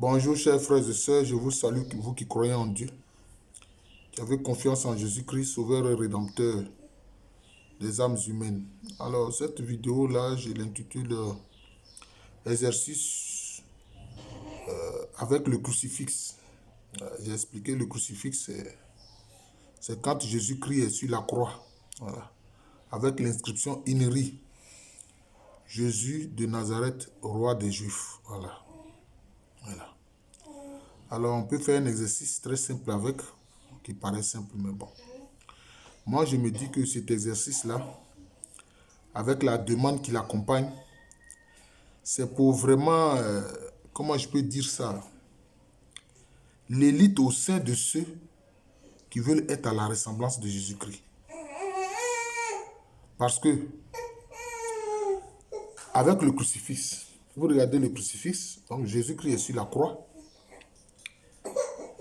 Bonjour chers frères et sœurs, je vous salue, vous qui croyez en Dieu, qui avez confiance en Jésus-Christ, Sauveur et Rédempteur des âmes humaines. Alors cette vidéo-là, je l'intitule Exercice avec le crucifix. J'ai expliqué le crucifix, c'est quand Jésus-Christ est sur la croix, voilà, avec l'inscription INRI, Jésus de Nazareth, roi des Juifs. Voilà. Voilà. Alors on peut faire un exercice très simple avec, qui paraît simple, mais bon. Moi, je me dis que cet exercice-là, avec la demande qui l'accompagne, c'est pour vraiment, comment je peux dire ça, l'élite au sein de ceux qui veulent être à la ressemblance de Jésus-Christ. Parce que, avec le crucifix, vous regardez le crucifix, donc Jésus-Christ est sur la croix,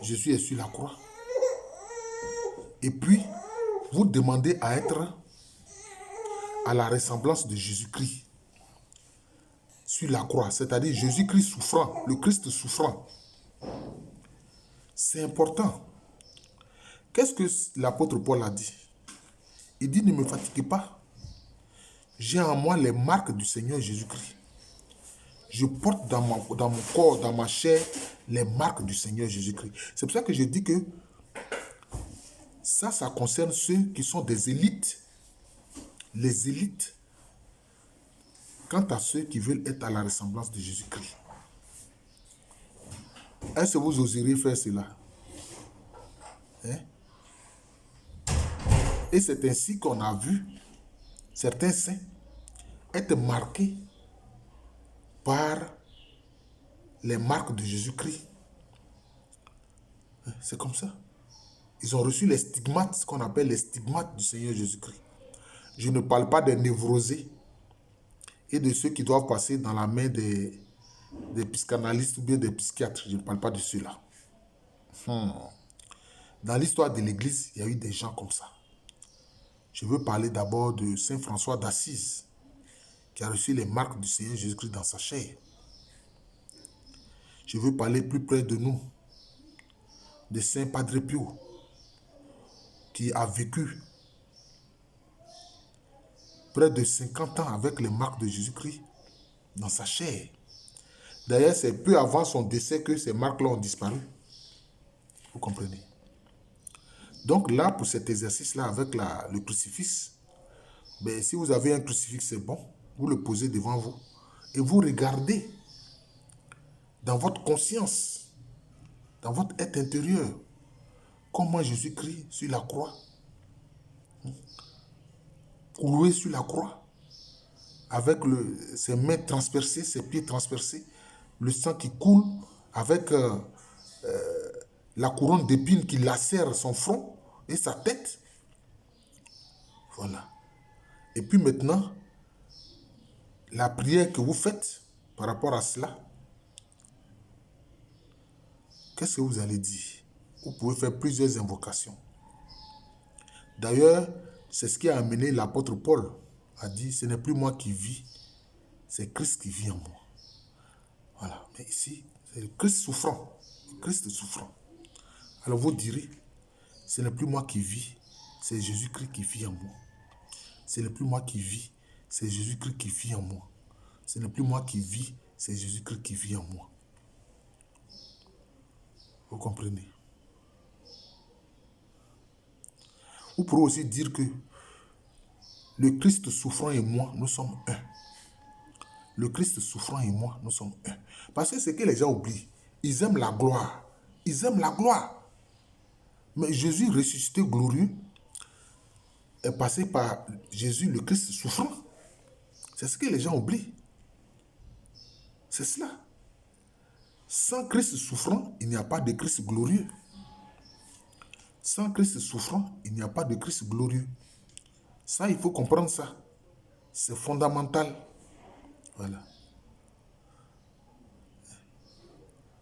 Jésus est sur la croix, et puis, vous demandez à être à la ressemblance de Jésus-Christ sur la croix, c'est-à-dire Jésus-Christ souffrant, le Christ souffrant. C'est important. Qu'est-ce que l'apôtre Paul a dit? Il dit, ne me fatiguez pas. J'ai en moi les marques du Seigneur Jésus-Christ. Je porte dans mon corps, dans ma chair, les marques du Seigneur Jésus-Christ. C'est pour ça que je dis que ça concerne ceux qui sont des élites. Les élites. Quant à ceux qui veulent être à la ressemblance de Jésus-Christ. Est-ce que vous oseriez faire cela? Hein? Et c'est ainsi qu'on a vu certains saints être marqués par les marques de Jésus-Christ. C'est comme ça. Ils ont reçu les stigmates, ce qu'on appelle les stigmates du Seigneur Jésus-Christ. Je ne parle pas des névrosés et de ceux qui doivent passer dans la main des psychanalystes ou bien des psychiatres. Je ne parle pas de ceux-là. Dans l'histoire de l'Église, il y a eu des gens comme ça. Je veux parler d'abord de Saint François d'Assise, qui a reçu les marques du Seigneur Jésus-Christ dans sa chair. Je veux parler plus près de nous, de Saint Padre Pio, qui a vécu près de 50 ans avec les marques de Jésus-Christ dans sa chair. D'ailleurs, c'est peu avant son décès que ces marques-là ont disparu. Vous comprenez? Donc là, pour cet exercice-là, avec le crucifix, ben, si vous avez un crucifix, c'est bon. Vous le posez devant vous et vous regardez dans votre conscience, dans votre être intérieur, comment Jésus-Christ sur la croix, cloué sur la croix, avec ses mains transpercées, ses pieds transpercés, le sang qui coule, avec la couronne d'épines qui lacère son front et sa tête. Voilà. Et puis maintenant, la prière que vous faites par rapport à cela, qu'est-ce que vous allez dire? Vous pouvez faire plusieurs invocations. D'ailleurs, c'est ce qui a amené l'apôtre Paul à dire, ce n'est plus moi qui vis, c'est Christ qui vit en moi. Voilà. Mais ici, c'est le Christ souffrant. Le Christ souffrant. Alors vous direz, ce n'est plus moi qui vis, c'est Jésus-Christ qui vit en moi. Ce n'est plus moi qui vis, c'est Jésus-Christ qui vit en moi. Ce n'est plus moi qui vis, c'est Jésus-Christ qui vit en moi. Vous comprenez? Vous pourrez aussi dire que le Christ souffrant et moi, nous sommes un. Le Christ souffrant et moi, nous sommes un. Parce que c'est que les gens oublient. Ils aiment la gloire. Ils aiment la gloire. Mais Jésus ressuscité glorieux est passé par Jésus, le Christ souffrant. C'est ce que les gens oublient. C'est cela. Sans Christ souffrant, il n'y a pas de Christ glorieux. Sans Christ souffrant, il n'y a pas de Christ glorieux. Ça, il faut comprendre ça. C'est fondamental. Voilà.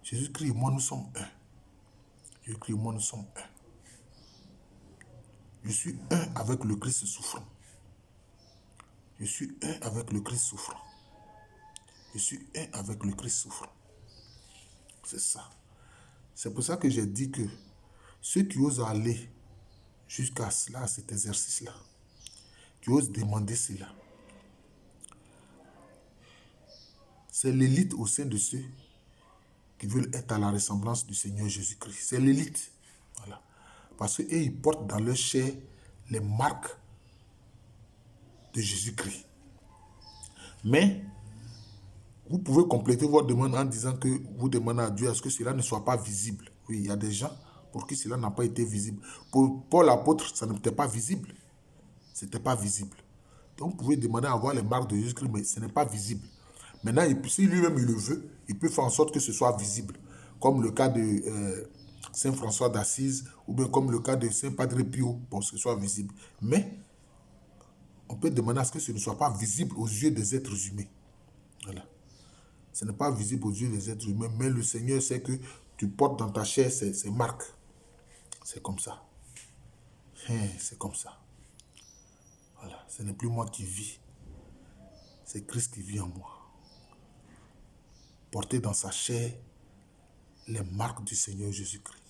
Jésus-Christ et moi, nous sommes un. Jésus-Christ et moi, nous sommes un. Je suis un avec le Christ souffrant. Je suis un avec le Christ souffrant. Je suis un avec le Christ souffrant. C'est ça. C'est pour ça que j'ai dit que ceux qui osent aller jusqu'à cela, à cet exercice-là, qui osent demander cela, c'est l'élite au sein de ceux qui veulent être à la ressemblance du Seigneur Jésus-Christ. C'est l'élite. Voilà. Parce qu'eux, ils portent dans leur chair les marques de Jésus-Christ. Mais, vous pouvez compléter votre demande en disant que vous demandez à Dieu à ce que cela ne soit pas visible. Oui, il y a des gens pour qui cela n'a pas été visible. Pour Paul l'apôtre, ça n'était pas visible. Ce n'était pas visible. Donc, vous pouvez demander à voir les marques de Jésus-Christ, mais ce n'est pas visible. Maintenant, si lui-même il le veut, il peut faire en sorte que ce soit visible. Comme le cas de Saint François d'Assise, ou bien comme le cas de Saint Padre Pio, pour que ce soit visible. Mais, on peut demander à ce que ce ne soit pas visible aux yeux des êtres humains. Voilà. Ce n'est pas visible aux yeux des êtres humains, mais le Seigneur sait que tu portes dans ta chair ces marques. C'est comme ça. C'est comme ça. Voilà. Ce n'est plus moi qui vis. C'est Christ qui vit en moi. Porter dans sa chair les marques du Seigneur Jésus-Christ.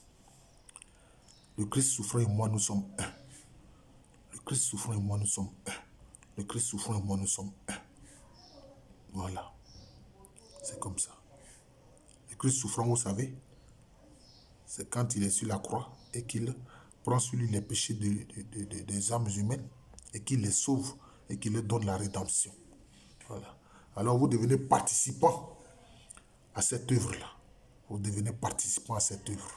Le Christ souffrant et moi, nous sommes un. Le Christ souffrant et moi, nous sommes un. Le Christ souffrant et moi, nous sommes un. Voilà. C'est comme ça. Le Christ souffrant, vous savez, c'est quand il est sur la croix et qu'il prend sur lui les péchés des âmes humaines et qu'il les sauve et qu'il leur donne la rédemption. Voilà. Alors vous devenez participant à cette œuvre-là. Vous devenez participant à cette œuvre.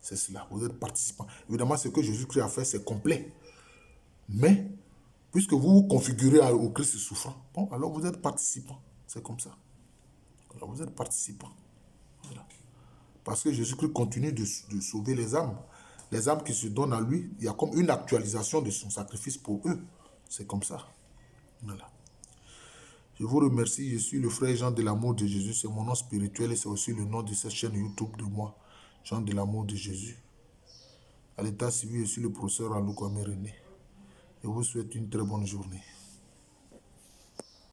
C'est cela. Vous êtes participant. Évidemment, ce que Jésus-Christ a fait, c'est complet. Mais, puisque vous vous configurez au Christ souffrant, bon, alors vous êtes participant. C'est comme ça. Alors vous êtes participant. Voilà. Parce que Jésus-Christ continue de sauver les âmes. Les âmes qui se donnent à lui, il y a comme une actualisation de son sacrifice pour eux. C'est comme ça. Voilà. Je vous remercie. Je suis le frère Jean de l'amour de Jésus. C'est mon nom spirituel et c'est aussi le nom de cette chaîne YouTube de moi. Jean de l'amour de Jésus. À l'état civil, je suis le professeur Aloukwame René. Je vous souhaite une très bonne journée.